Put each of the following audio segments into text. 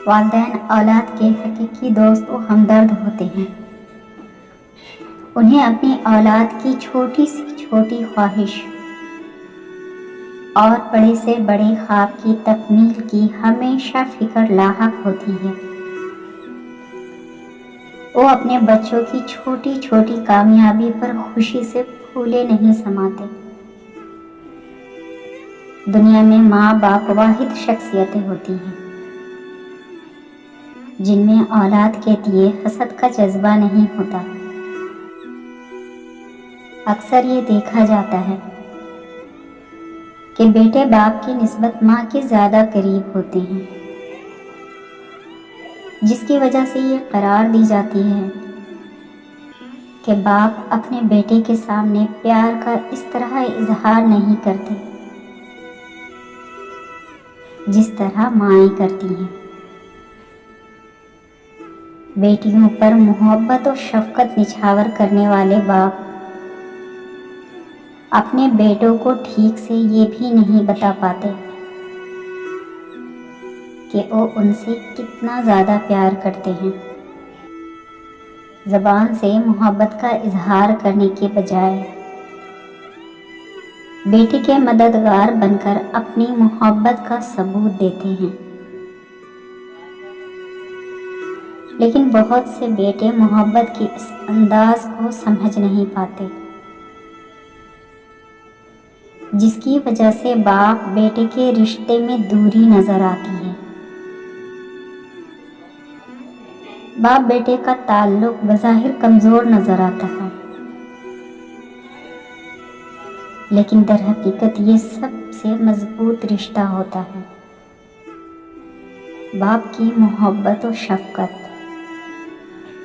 والدین اولاد کے حقیقی دوست و ہمدرد ہوتے ہیں۔ انہیں اپنی اولاد کی چھوٹی سے چھوٹی خواہش اور بڑے سے بڑے خواب کی تکمیل کی ہمیشہ فکر لاحق ہوتی ہے۔ وہ اپنے بچوں کی چھوٹی چھوٹی کامیابی پر خوشی سے پھولے نہیں سماتے۔ دنیا میں ماں باپ واحد شخصیتیں ہوتی ہیں جن میں اولاد کے لیے حسد کا جذبہ نہیں ہوتا۔ اکثر یہ دیکھا جاتا ہے کہ بیٹے باپ کی نسبت ماں کے زیادہ قریب ہوتے ہیں، جس کی وجہ سے یہ قرار دی جاتی ہے کہ باپ اپنے بیٹے کے سامنے پیار کا اس طرح اظہار نہیں کرتے جس طرح مائیں کرتی ہیں۔ بیٹیوں پر محبت و شفقت نچھاور کرنے والے باپ اپنے بیٹوں کو ٹھیک سے یہ بھی نہیں بتا پاتے کہ وہ ان سے کتنا زیادہ پیار کرتے ہیں۔ زبان سے محبت کا اظہار کرنے کے بجائے بیٹی کے مددگار بن کر اپنی محبت کا ثبوت دیتے ہیں، لیکن بہت سے بیٹے محبت کے اس انداز کو سمجھ نہیں پاتے، جس کی وجہ سے باپ بیٹے کے رشتے میں دوری نظر آتی ہے۔ باپ بیٹے کا تعلق بظاہر کمزور نظر آتا ہے، لیکن در حقیقت یہ سب سے مضبوط رشتہ ہوتا ہے۔ باپ کی محبت و شفقت،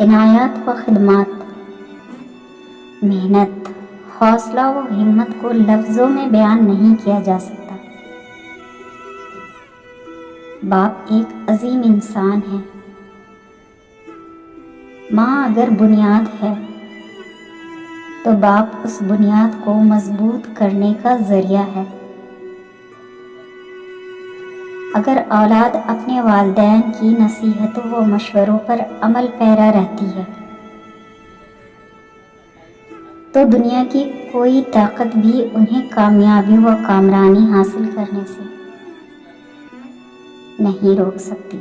عنایات و خدمات، محنت، حوصلہ و ہمت کو لفظوں میں بیان نہیں کیا جا سکتا۔ باپ ایک عظیم انسان ہے۔ ماں اگر بنیاد ہے تو باپ اس بنیاد کو مضبوط کرنے کا ذریعہ ہے۔ اگر اولاد اپنے والدین کی نصیحتوں و مشوروں پر عمل پیرا رہتی ہے تو دنیا کی کوئی طاقت بھی انہیں کامیابی و کامرانی حاصل کرنے سے نہیں روک سکتی۔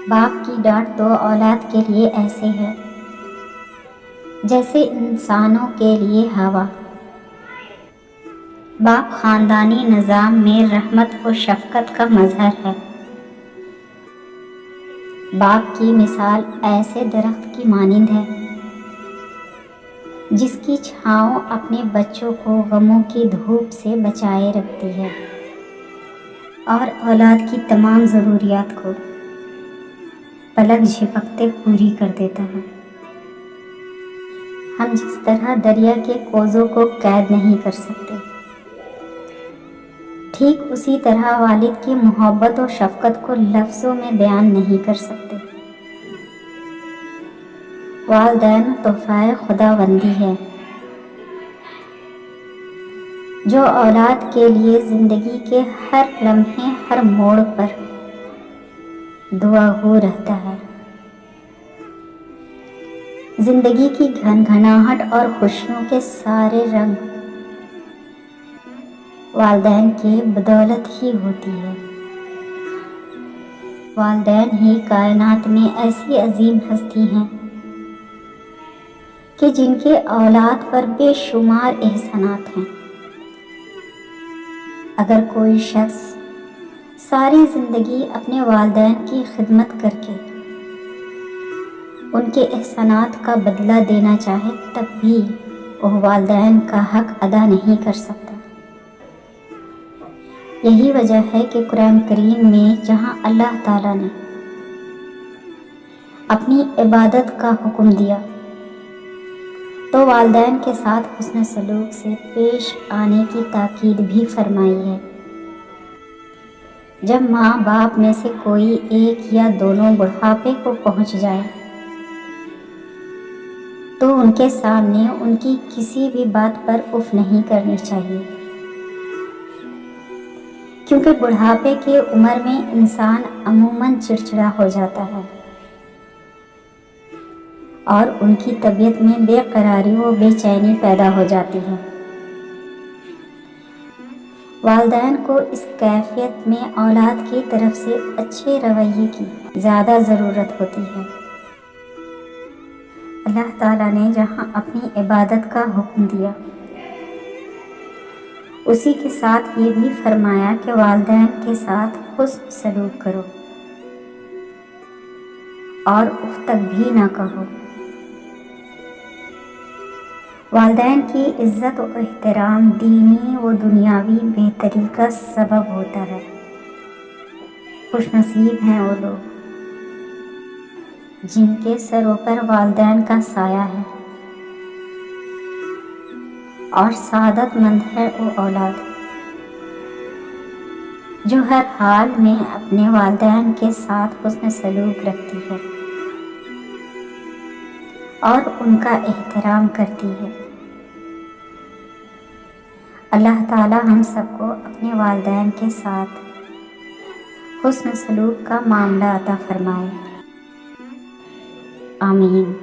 باپ کی ڈانٹ تو اولاد کے لیے ایسے ہے جیسے انسانوں کے لیے ہوا۔ باپ خاندانی نظام میں رحمت و شفقت کا مظہر ہے۔ باپ کی مثال ایسے درخت کی مانند ہے جس کی چھاؤں اپنے بچوں کو غموں کی دھوپ سے بچائے رکھتی ہے اور اولاد کی تمام ضروریات کو پلک جھپکتے پوری کر دیتا ہے۔ ہم جس طرح دریا کے کوزوں کو قید نہیں کر سکتے، ٹھیک اسی طرح والد کی محبت و شفقت کو لفظوں میں بیان نہیں کر سکتے۔ والدین تحفہ خداوندی ہے جو اولاد کے لیے زندگی کے ہر لمحے، ہر موڑ پر دعا گو رہتا ہے۔ زندگی کی گھنگھناہٹ اور خوشیوں کے سارے رنگ والدین کی بدولت ہی ہوتی ہے۔ والدین ہی کائنات میں ایسی عظیم ہستی ہیں کہ جن کے اولاد پر بے شمار احسانات ہیں۔ اگر کوئی شخص ساری زندگی اپنے والدین کی خدمت کر کے ان کے احسانات کا بدلہ دینا چاہے تب بھی وہ والدین کا حق ادا نہیں کر سکتا۔ یہی وجہ ہے کہ قرآن کریم میں جہاں اللہ تعالیٰ نے اپنی عبادت کا حکم دیا تو والدین کے ساتھ حسن سلوک سے پیش آنے کی تاکید بھی فرمائی ہے۔ جب ماں باپ میں سے کوئی ایک یا دونوں بڑھاپے کو پہنچ جائے تو ان کے سامنے ان کی کسی بھی بات پر اف نہیں کرنی چاہیے، کیونکہ بڑھاپے کی عمر میں انسان عموماً چڑچڑا ہو جاتا ہے اور ان کی طبیعت میں بے قراری و بے چینی پیدا ہو جاتی ہے۔ والدین کو اس کیفیت میں اولاد کی طرف سے اچھے رویے کی زیادہ ضرورت ہوتی ہے۔ اللہ تعالیٰ نے جہاں اپنی عبادت کا حکم دیا، اسی کے ساتھ یہ بھی فرمایا کہ والدین کے ساتھ حسن سلوک کرو اور اف تک بھی نہ کہو۔ والدین کی عزت و احترام دینی و دنیاوی بہتری کا سبب ہوتا ہے۔ خوش نصیب ہیں وہ لوگ جن کے سروں پر والدین کا سایہ ہے، اور سعادت مند ہے وہ اولاد جو ہر حال میں اپنے والدین کے ساتھ حسن سلوک رکھتی ہے اور ان کا احترام کرتی ہے۔ اللہ تعالی ہم سب کو اپنے والدین کے ساتھ حسن سلوک کا معاملہ عطا فرمائے۔ آمین۔